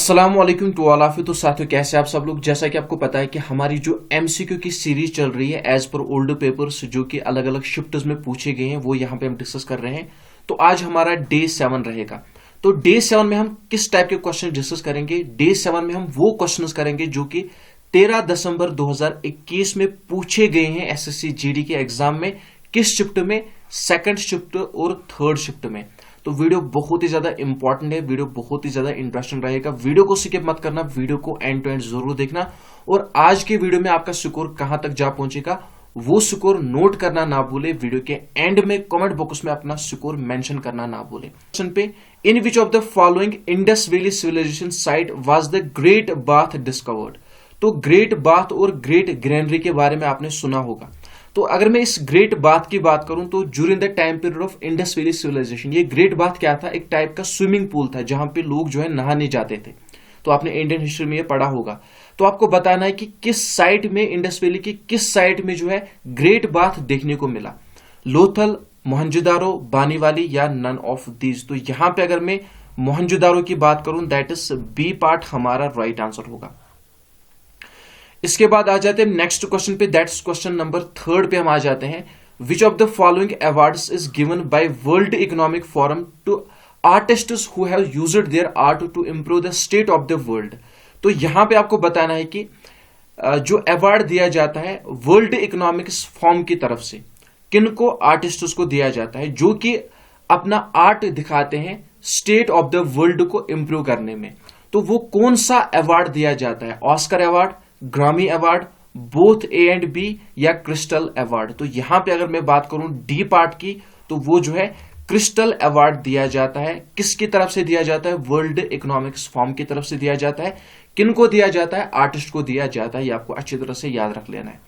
अस्सलाम वालेकुम to all of you. तो साथियों, कैसे आप सब लोग। जैसा कि आपको पता है कि हमारी जो एमसीक्यू की सीरीज चल रही है एज पर ओल्ड पेपर्स जो कि अलग अलग शिफ्ट्स में पूछे गए हैं वो यहाँ पे हम डिस्कस कर रहे हैं। तो आज हमारा डे 7 रहेगा। तो डे 7 में हम किस टाइप के क्वेश्चन डिस्कस करेंगे? डे 7 में हम वो क्वेश्चन करेंगे जो कि 13 दिसंबर 2021 में पूछे गए हैं एसएससी जीडी के एग्जाम में। किस शिफ्ट में? सेकंड शिफ्ट और थर्ड शिफ्ट में। तो वीडियो बहुत ही ज्यादा इंपॉर्टेंट है, वीडियो बहुत ही ज्यादा इंटरेस्टिंग रहेगा। वीडियो को स्किप मत करना, वीडियो को एंड टू एंड जरूर देखना। और आज के वीडियो में आपका स्कोर कहां तक जा पहुंचेगा वो स्कोर नोट करना ना भूले। वीडियो के एंड में कमेंट बॉक्स में अपना स्कोर मेंशन करना ना भूले। क्वेश्चन पे, in which of the following Indus valley civilisation site was the great bath discovered? तो ग्रेट बाथ और ग्रेट ग्रैनरी के बारे में आपने सुना होगा। तो अगर मैं इस ग्रेट बाथ की बात करूं तो during the time period of Indus valley civilisation, ये ग्रेट बाथ क्या था? एक टाइप का स्विमिंग पूल था जहां पे लोग जो है नहाने जाते थे। तो आपने इंडियन हिस्ट्री में ये पढ़ा होगा। तो आपको बताना है कि किस साइट में, इंडस वैली की किस साइट में जो है ग्रेट बाथ देखने को मिला। लोथल, मोहनजोदारो, बानीवाली या नन ऑफ दीज? तो यहां पे अगर मैं मोहनजोदारो की बात करूं दैट इज बी पार्ट हमारा राइट आंसर होगा। इसके बाद आ जाते हैं नेक्स्ट क्वेश्चन पे, दैट्स क्वेश्चन नंबर 3 पे हम आ जाते हैं। Which of the following awards is given by World Economic Forum to artists who have used their art to improve the state of the world? तो यहां पे आपको बताना है कि जो अवार्ड दिया जाता है वर्ल्ड इकोनॉमिक फोरम की तरफ से किनको, आर्टिस्ट्स को दिया जाता है जो कि अपना आर्ट दिखाते हैं स्टेट ऑफ द वर्ल्ड को इंप्रूव करने में। तो वो कौन सा अवार्ड दिया जाता है? Oscar award, Grammy award, both A and B या क्रिस्टल अवार्ड? तो यहां पे अगर मैं बात करूं डी पार्ट की तो वो जो है क्रिस्टल अवार्ड दिया जाता है। किसकी तरफ से दिया जाता है? वर्ल्ड इकोनॉमिक्स फोरम की तरफ से दिया जाता है। किनको दिया जाता है? आर्टिस्ट को दिया जाता है। ये आपको अच्छी तरह से याद रख लेना है।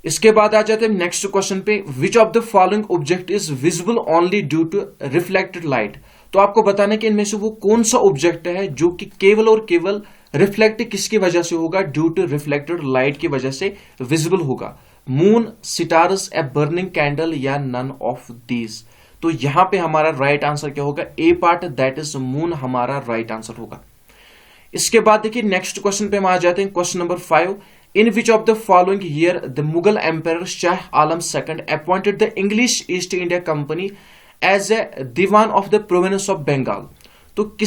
इसके बाद आ जाते हैं नेक्स्ट क्वेश्चन पे, which of the following object is visible only due to reflected light? तो आपको बताना है कि इनमें से वो कौन सा ऑब्जेक्ट है जो कि केवल और केवल रिफ्लेक्ट किसकी वजह से होगा? ड्यू टू रिफ्लेक्टेड लाइट की वजह से विजिबल होगा। Moon, stars, a burning candle या नन ऑफ दीज? तो यहां पे हमारा राइट आंसर क्या होगा? ए पार्ट दैट इज मून हमारा राइट आंसर होगा। इसके बाद देखिए नेक्स्ट क्वेश्चन पे हम आ जाते हैं, question number 5। In which of the following year the Mughal empire Shah Alam II appointed the English East India Company as a diwan of the province of Bengal? तो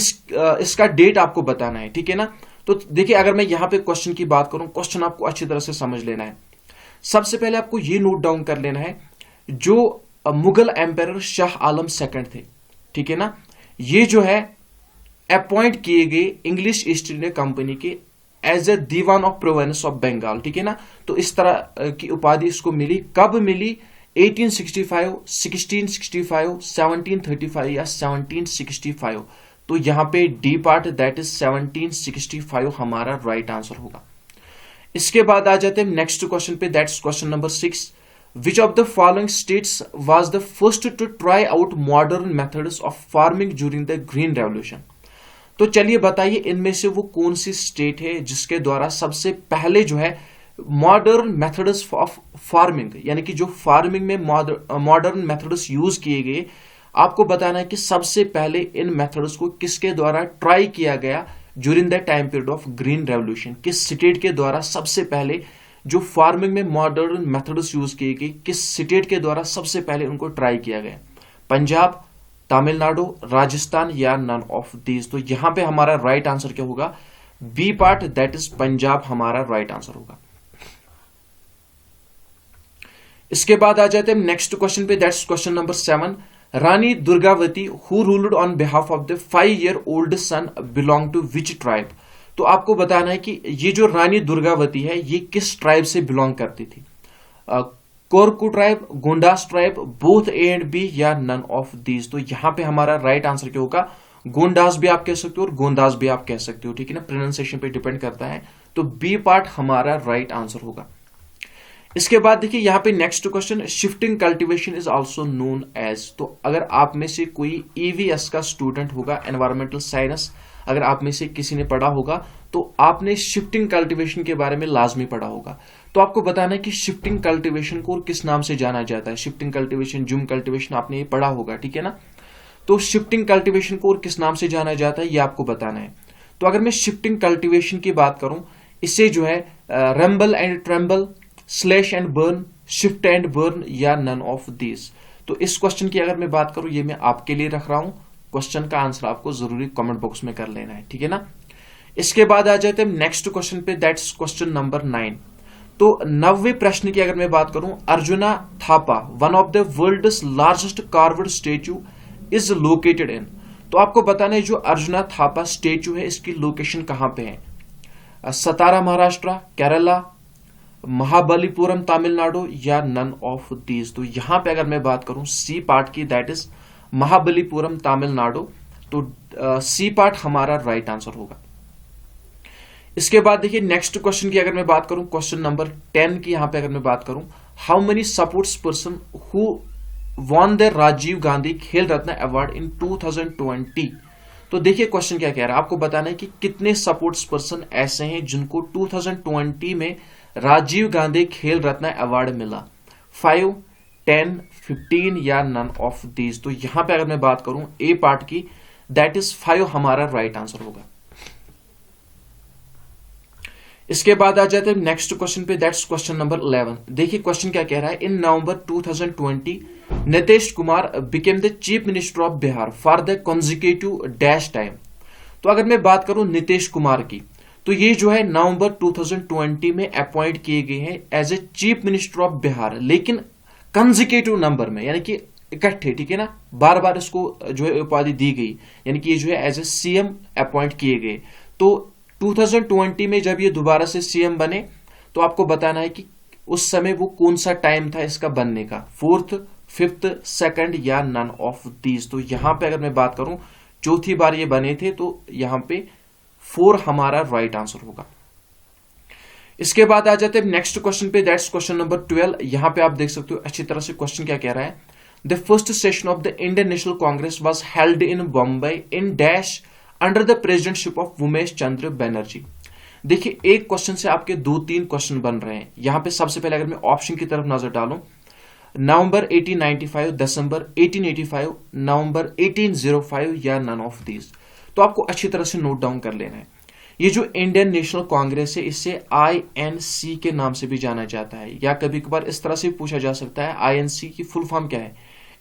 इसका डेट आपको बताना है, ठीक है ना। तो देखिए अगर मैं यहां पे क्वेश्चन की बात करूं, क्वेश्चन आपको अच्छी तरह से समझ लेना है। सबसे पहले आपको ये नोट डाउन कर लेना है, जो मुगल एम्पायर शाह आलम II थे, ठीक है ना, ये जो है अपॉइंट किए गए इंग्लिश ईस्ट इंडिया कंपनी के as a diwan of province of Bengal, ठीक है ना। तो इस तरह की उपाधि इसको मिली। कब मिली? 1865, 1665, 1735 या 1765? तो यहां पे डी पार्ट दैट इज 1765 हमारा राइट आंसर होगा। इसके बाद आ जाते हैं नेक्स्ट क्वेश्चन पे, that's question number 6। Which of the following states was the first to try out modern methods of farming during the Green Revolution? तो चलिए बताइए इनमें से वो कौन सी स्टेट है जिसके द्वारा सबसे पहले जो है मॉडर्न मेथड्स ऑफ फार्मिंग, यानी कि जो फार्मिंग में मॉडर्न मेथड्स यूज किए गए, आपको बताना है कि सबसे पहले इन मेथड्स को किसके द्वारा ट्राई किया गया during the time period of green revolution? किस स्टेट के द्वारा सबसे पहले जो फार्मिंग में मॉडर्न मेथड्स यूज किए गए, किस स्टेट के द्वारा सबसे पहले उनको ट्राई किया गया? पंजाब, तमिलनाडु, राजस्थान या नन ऑफ दीज? तो यहां पे हमारा राइट आंसर क्या होगा? B part that is Punjab हमारा राइट आंसर होगा। इसके बाद आ जाते हैं नेक्स्ट क्वेश्चन पे, that's question number 7। Rani Durgavati who ruled on behalf of the 5-year-old son belong to which tribe? तो आपको बताना है कि ये जो रानी दुर्गावती है ये किस ट्राइब से बिलोंग करती थी? Korku tribe, Gondas tribe, both A and B या नन ऑफ दीज? तो यहां पे हमारा राइट आंसर क्या होगा? गोंडास भी आप कह सकते हो और गोंदास भी आप कह सकते हो, ठीक है ना, प्रोनाउंसिएशन पे डिपेंड करता है। तो बी पार्ट हमारा राइट आंसर होगा। इसके बाद देखिए यहां पे next question, shifting cultivation is also known as? तो अगर आप में से कोई ईवीएस का स्टूडेंट होगा, एनवायरमेंटल साइंस, अगर आप में से किसी ने पढ़ा होगा तो आपने शिफ्टिंग कल्टीवेशन के बारे में लाजमी पढ़ा होगा। तो आपको बताना है कि शिफ्टिंग कल्टीवेशन को किस नाम से जाना जाता है। शिफ्टिंग कल्टीवेशन, जूम कल्टीवेशन आपने ये पढ़ा होगा, ठीक है ना। तो शिफ्टिंग कल्टीवेशन को और किस नाम से जाना जाता है ये आपको बताना है। तो अगर मैं शिफ्टिंग कल्टीवेशन की बात करूं, इससे जो है rumble and tremble, slash and burn, shift and burn या नन ऑफ दीज। तो इस क्वेश्चन की अगर मैं बात करूं, ये मैं आपके लिए रख रहा हूं, क्वेश्चन का आंसर आपको जरूरी कमेंट बॉक्स में कर लेना है, ठीक है ना। इसके बाद आ जाते हैं नेक्स्ट क्वेश्चन पे, दैट्स क्वेश्चन नंबर 9। तो 9वें प्रश्न की अगर मैं बात करूं, Arjuna Thapa one of the world's largest carved statue is located in. तो आपको बताना है जो अर्जुना थापा स्टेच्यू है इसकी लोकेशन कहां पे है, सतारा महाराष्ट्र, केरला, महाबलीपुरम तमिलनाडु या नन ऑफ दीज। तो यहां पे अगर मैं बात करूं सी पार्ट की, दैट इज महाबलीपुरम तमिलनाडु, तो सी पार्ट हमारा राइट आंसर होगा। इसके बाद देखिए नेक्स्ट क्वेश्चन की अगर मैं बात करूं, क्वेश्चन नंबर 10 की यहां पे अगर मैं बात करूं, how many sports person who won the Rajiv Gandhi Khel Ratna award in 2020। तो देखिए क्वेश्चन क्या कह रहा है, आपको बताना है कि कितने स्पोर्ट्स पर्सन ऐसे हैं जिनको 2020 में राजीव गांधी खेल रत्न अवार्ड मिला, 5, 10, 15 या नन ऑफ दीज। तो यहां पे अगर मैं बात करूं ए पार्ट की, दैट इज 5 हमारा राइट आंसर होगा। इसके बाद आ जाते हैं नेक्स्ट क्वेश्चन पे, दैट्स क्वेश्चन नंबर 11। देखिए क्वेश्चन क्या कह रहा है, इन नवंबर 2020 Nitish Kumar became the chief minister of Bihar for the consecutive dash time. तो अगर मैं बात करूं नीतीश कुमार की, तो ये जो है नवंबर 2020 में अपॉइंट किए गए हैं as a chief minister of Bihar, लेकिन कंजिक्यूटिव नंबर में, यानी कि इकट्ठे, ठीक है ना, बार बार इसको जो है उपाधि दी गई, यानी कि ये जो है एज ए सीएम अपॉइंट किए गए। तो 2020 में जब ये दोबारा से सीएम बने, तो आपको बताना है कि उस समय वो कौन सा टाइम था इसका बनने का, 4th, 5th, 2nd या नन ऑफ दीज। तो यहां पे अगर मैं बात करूं चौथी बार ये बने थे, तो यहां पे 4 हमारा राइट आंसर होगा। इसके बाद आ जाते हैं नेक्स्ट क्वेश्चन पे, दैट्स क्वेश्चन नंबर 12। यहां पे आप देख सकते हो अच्छी तरह से क्वेश्चन क्या कह रहा है, the first session of the Indian National Congress was held in Bombay in dash under the presidentship of Umesh Chandra Banerjee. देखिए एक क्वेश्चन से आपके 2-3 क्वेश्चन बन रहे हैं। यहां पे सबसे पहले अगर मैं ऑप्शन की तरफ नजर डालूं, नवंबर 1895, दिसंबर 1885, नवंबर 1805 या नन ऑफ दीज। तो आपको अच्छी तरह से नोट डाउन कर लेना है। ये जो इंडियन नेशनल कांग्रेस है, इससे INC के नाम से भी जाना जाता है, या कभी कभार इस तरह से पूछा जा सकता है INC की फुल फॉर्म क्या है,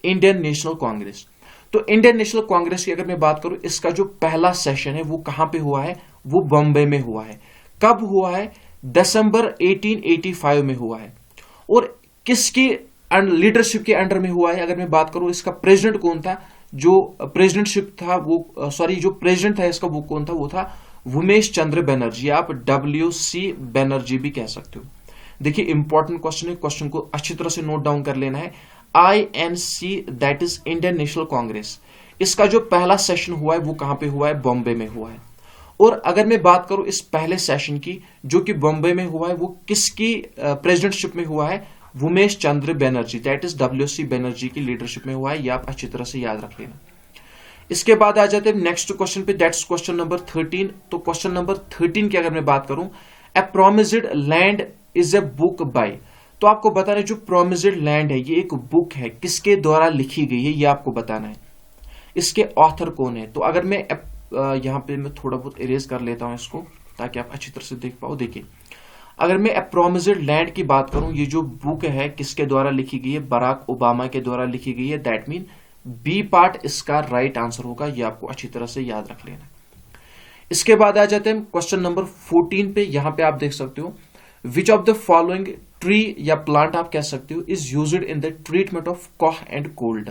इंडियन नेशनल कांग्रेस। तो इंडियन नेशनल कांग्रेस की अगर मैं बात करूं, इसका जो पहला सेशन है वो कहां पे हुआ है, वो बॉम्बे में हुआ है। कब हुआ है, दिसंबर 1885 में हुआ है। और किसकी लीडरशिप के अंडर में हुआ है, अगर मैं बात करूं इसका प्रेसिडेंट कौन था, जो प्रेसिडेंटशिप था वो जो प्रेसिडेंट था इसका वो कौन था, वो था उमेश चंद्र बनर्जी, आप WC बनर्जी भी कह सकते हो। देखिए इंपॉर्टेंट क्वेश्चन है, क्वेश्चन को अच्छी तरह से नोट डाउन कर लेना है। INC that is Indian National Congress, इसका जो पहला सेशन हुआ है वो कहां पे हुआ है, बॉम्बे में हुआ है। और अगर मैं बात करूं इस पहले सेशन की जो कि बॉम्बे में हुआ है, वो किसकी प्रेसिडेंटशिप में हुआ है, Umesh Chandra Banerjee, that is WC Banerjee की लीडरशिप में हुआ है। ये आप अच्छी तरह से याद रख लेना। इसके बाद आ जाते हैं नेक्स्ट क्वेश्चन पे, दैट्स क्वेश्चन नंबर 13। तो क्वेश्चन नंबर 13 की अगर मैं बात करूं, a promised land is a book by. तो आपको बताना है जो प्रोमिस्ड लैंड है ये एक बुक है, किसके द्वारा लिखी गई है ये आपको बताना है, इसके ऑथर कौन है। तो अगर मैं यहां पे मैं थोड़ा बहुत इरेज कर लेता हूं इसको ताकि आप अच्छी तरह से देख पाओ। देखिए अगर मैं ए प्रोमिस्ड लैंड की बात करूं, ये जो बुक है किसके द्वारा लिखी गई है, बराक ओबामा के द्वारा लिखी गई है। दैट मीन बी पार्ट इसका राइट आंसर होगा, ये आपको अच्छी तरह से याद रख लेना। इसके बाद आ जाते हैं क्वेश्चन नंबर 14 पे। यहां पे आप देख सकते हो, which of the following tree या प्लांट आप कह सकते हो is used in the treatment of cough and cold.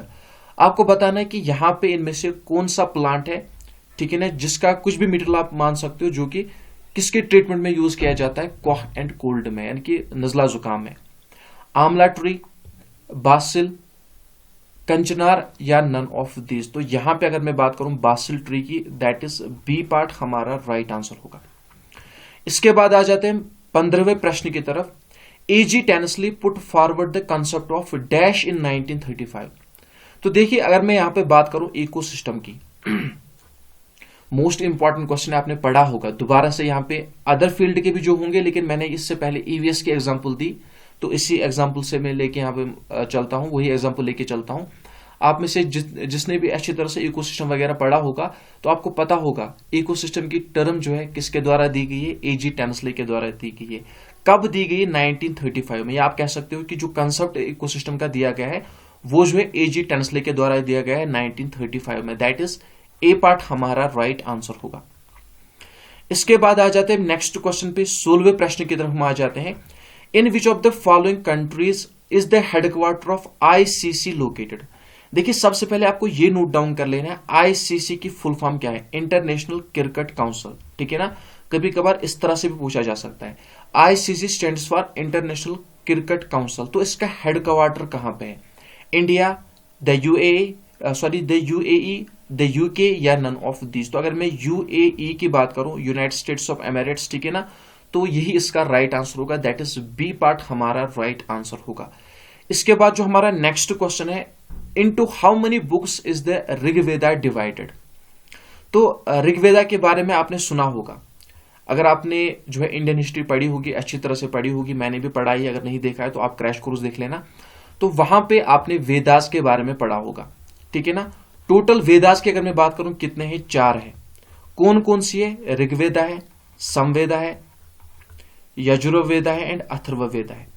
आपको बताना है कि यहां पे इनमें से कौन सा प्लांट है, ठीक है ना, जिसका कुछ भी मटेरियल आप मान सकते हो जो कि किसके ट्रीटमेंट में यूज किया जाता है, कॉफ एंड कोल्ड में, यानी कि नजला जुकाम में। आंवला ट्री, बासिल, कंचनार या नन ऑफ दीज। तो यहां पे अगर मैं बात करूं बासिल ट्री की, दैट इज बी पार्ट हमारा राइट आंसर होगा। इसके बाद आ जाते हैं 15वें प्रश्न की तरफ। A.G. Tansley put forward the concept of dash in 1935। तो देखिए अगर मैं यहां पे बात करूं इकोसिस्टम की, मोस्ट इंपॉर्टेंट क्वेश्चन आपने पढ़ा होगा, दोबारा से यहां पे अदर फील्ड के भी जो होंगे, लेकिन मैंने इससे पहले EVS की एग्जांपल दी, तो इसी एग्जांपल से मैं लेके यहां पे चलता हूं, वही एग्जांपल लेके चलता हूं। आप में से जिसने भी अच्छी तरह से इकोसिस्टम वगैरह पढ़ा होगा तो आपको पता होगा इकोसिस्टम की टर्म जो है किसके द्वारा दी गई है, एजी टेंसले के द्वारा दी गई है। कब दी गई है? 1935 में। या आप कह सकते हो कि जो कंसेप्ट इकोसिस्टम का दिया गया है वो जो है एजी टेंसले के द्वारा दिया गया है 1935 में। दैट इज ए पार्ट हमारा राइट आंसर होगा। इसके बाद आ जाते हैं नेक्स्ट क्वेश्चन पे, 16वें प्रश्न की तरफ हम आ जाते हैं। In which of the following countries is the headquarter of ICC located. देखिए सबसे पहले आपको ये नोट डाउन कर लेना है, आईसीसी की फुल फॉर्म क्या है? इंटरनेशनल क्रिकेट काउंसिल, ठीक है ना। कभी कभार इस तरह से भी पूछा जा सकता है, ICC stands for international cricket council. तो इसका हेडक्वार्टर कहां पे है? India, the UAE, the UK या नन ऑफ दीज। तो अगर मैं यूएई की बात करूं, यूनाइटेड स्टेट्स ऑफ एमिरेट्स, ठीक है ना, तो यही इसका राइट आंसर होगा। दैट इज बी पार्ट हमारा राइट आंसर होगा। इसके बाद जो हमारा नेक्स्ट क्वेश्चन है, into how many books is the Rigveda divided. तो ऋग्वेदा के बारे में आपने सुना होगा, अगर आपने जो है इंडियन हिस्ट्री पढ़ी होगी, अच्छी तरह से पढ़ी होगी, मैंने भी पढ़ाई, अगर नहीं देखा है तो आप क्रैश कोर्स देख लेना। तो वहां पे आपने वेदास के बारे में पढ़ा होगा, ठीक है ना। टोटल वेदास की अगर मैं बात करूं कितने हैं? 4 है। कौन कौन सी है? ऋग्वेदा है, समवेदा है, यजुर्वेदा है एंड अथर्ववेदा है।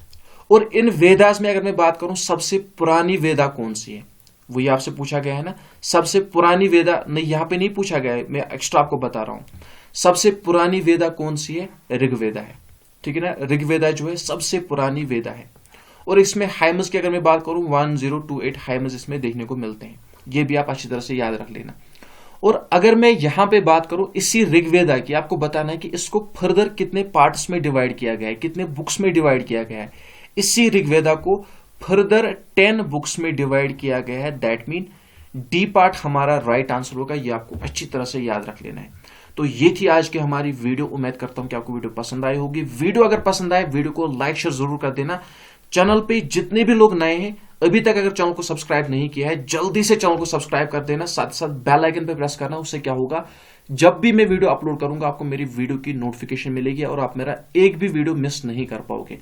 और इन वेदास में अगर मैं बात करूं सबसे पुरानी वेदा कौन सी है, वही आपसे पूछा गया है ना। सबसे पुरानी वेदा नहीं, यहां पे नहीं पूछा गया है, मैं एक्स्ट्रा आपको बता रहा हूं। सबसे पुरानी वेदा कौन सी है? ऋग्वेदा है, ठीक है ना। ऋग्वेदा जो है सबसे पुरानी वेदा है। और इसमें हाइमस की अगर मैं बात करूं 1028 हाइमस इसमें देखने को मिलते हैं। ये भी आप अच्छी तरह से याद रख लेना। और अगर मैं यहां पे बात करूं इसी ऋग्वेदा की, आपको बताना है कि इसको फर्दर कितने पार्ट्स में डिवाइड किया गया है, कितने बुक्स में डिवाइड किया गया है। इसी ऋग्वेदा को फर्दर 10 बुक्स में डिवाइड किया गया है। दैट मीन डी पार्ट हमारा राइट आंसर होगा। ये आपको अच्छी तरह से याद रख लेना है। तो ये थी आज की हमारी वीडियो। उम्मीद करता हूं कि आपको वीडियो पसंद आई होगी। वीडियो अगर पसंद आए वीडियो को लाइक शेयर जरूर कर देना। चैनल पे जितने भी लोग नए हैं, अभी तक अगर चैनल को सब्सक्राइब नहीं किया है, जल्दी से चैनल को सब्सक्राइब कर देना। साथ साथ बेल आइकन पे प्रेस करना। उससे क्या होगा, जब भी मैं वीडियो अपलोड करूंगा आपको मेरी वीडियो की नोटिफिकेशन मिलेगी और आप मेरा एक भी वीडियो मिस नहीं कर पाओगे।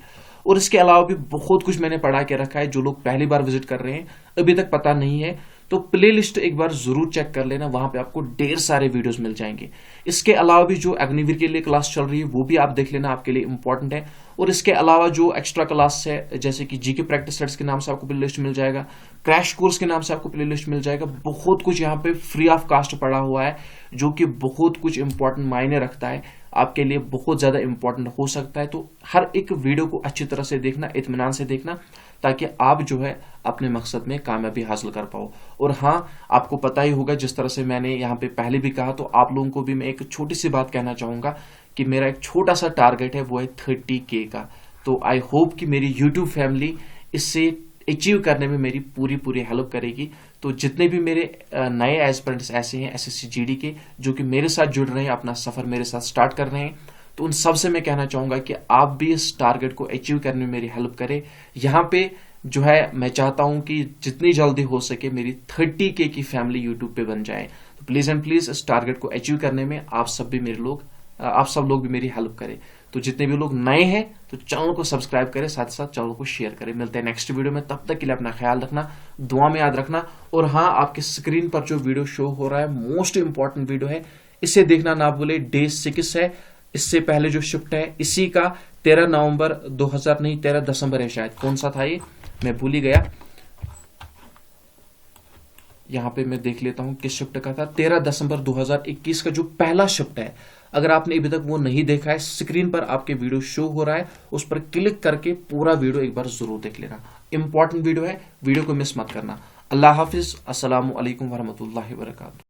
और इसके अलावा भी बहुत कुछ मैंने पढ़ा के रखा है। जो लोग पहली बार विजिट कर रहे हैं, अभी तक पता नहीं है, तो प्लेलिस्ट एक बार जरूर चेक कर लेना। वहां पे आपको ढेर सारे वीडियोस मिल जाएंगे। इसके अलावा भी जो अग्निवीर के लिए क्लास चल रही है वो भी आप देख लेना, आपके लिए इंपॉर्टेंट है। और इसके अलावा जो एक्स्ट्रा क्लास है, जैसे कि जीके प्रैक्टिस सेट्स के नाम से आपको प्लेलिस्ट मिल जाएगा, क्रैश कोर्स के नाम से आपको प्लेलिस्ट मिल जाएगा। बहुत कुछ यहाँ पे फ्री ऑफ कास्ट पड़ा हुआ है, जो कि बहुत कुछ इंपॉर्टेंट मायने रखता है, आपके लिए बहुत ज्यादा इंपॉर्टेंट हो सकता है। तो हर एक वीडियो को अच्छी तरह से देखना, इत्मीनान से देखना, ताकि आप जो है अपने मकसद में कामयाबी हासिल कर पाओ। और हाँ, आपको पता ही होगा, जिस तरह से मैंने यहाँ पे पहले भी कहा, तो आप लोगों को भी मैं एक छोटी सी बात कहना चाहूंगा कि मेरा एक छोटा सा टारगेट है, वो है 30K का। तो आई होप कि मेरी यूट्यूब फैमिली इससे अचीव करने में मेरी पूरी हेल्प करेगी। तो जितने भी मेरे नए एस्पिरेंट्स ऐसे हैं SSC GD के, जो कि मेरे साथ जुड़ रहे हैं, अपना सफर मेरे साथ स्टार्ट कर रहे हैं, तो उन सबसे मैं कहना चाहूंगा कि आप भी इस टारगेट को अचीव करने में मेरी हेल्प करें। यहाँ पे जो है मैं चाहता हूं कि जितनी जल्दी हो सके मेरी 30K की फैमिली यूट्यूब पे बन जाए। तो प्लीज एंड प्लीज इस टारगेट को अचीव करने में आप सब लोग भी मेरी हेल्प करें। तो जितने भी लोग नए हैं तो चैनल को सब्सक्राइब करें, साथ साथ चैनल को शेयर करें। मिलते हैं नेक्स्ट वीडियो में, तब तक के लिए अपना ख्याल रखना, दुआ में याद रखना। और हाँ, आपके स्क्रीन पर जो वीडियो शो हो रहा है मोस्ट इंपॉर्टेंट वीडियो है, इसे देखना ना भूले। डे 6 है, इससे पहले जो शिफ्ट है इसी का 13 दिसंबर है शायद। कौन सा था ये मैं भूल ही गया, यहां पे मैं देख लेता हूं किस शिफ्ट का था। 13 दिसंबर 2021 का जो पहला शिफ्ट है, अगर आपने अभी तक वो नहीं देखा है, स्क्रीन पर आपके वीडियो शो हो रहा है, उस पर क्लिक करके पूरा वीडियो एक बार जरूर देख लेना। इंपॉर्टेंट वीडियो है, वीडियो को मिस मत करना। अल्लाह हाफिज, अस्सलामु अलैकुम वरहमतुल्लाहि वबरकातुहू।